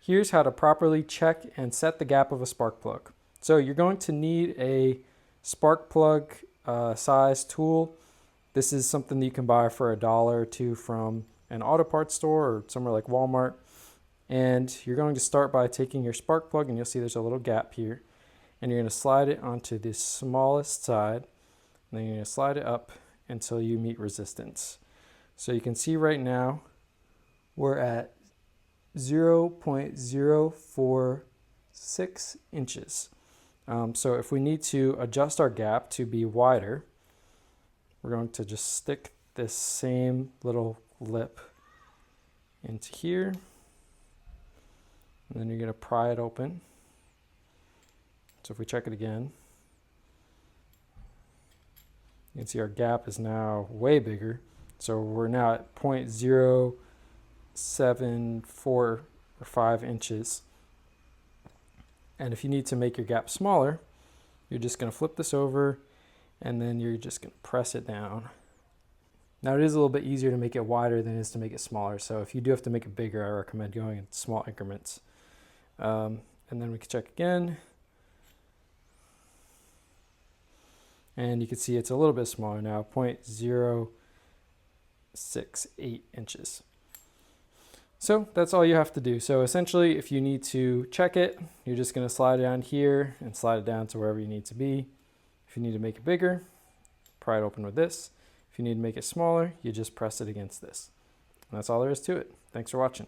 Here's how to properly check and set the gap of a spark plug. So you're going to need a spark plug size tool. This is something that you can buy for $1 or $2 from an auto parts store or somewhere like Walmart. And you're going to start by taking your spark plug, and you'll see there's a little gap here. And you're going to slide it onto the smallest side. And then you're going to slide it up until you meet resistance. So you can see right now we're at 0.046 inches. So if we need to adjust our gap to be wider, we're going to just stick this same little lip into here, and then you're going to pry it open. So if we check it again, you can see our gap is now way bigger. So we're now at 0.074 or 5 inches. And if you need to make your gap smaller, you're just going to flip this over, and then you're just going to press it down. Now, it is a little bit easier to make it wider than it is to make it smaller. So if you do have to make it bigger, I recommend going in small increments. And then we can check again. And you can see it's a little bit smaller now, 0.068 inches. So that's all you have to do. So essentially, if you need to check it, you're just going to slide it down here and slide it down to wherever you need to be. If you need to make it bigger, pry it open with this. If you need to make it smaller, you just press it against this. And that's all there is to it. Thanks for watching.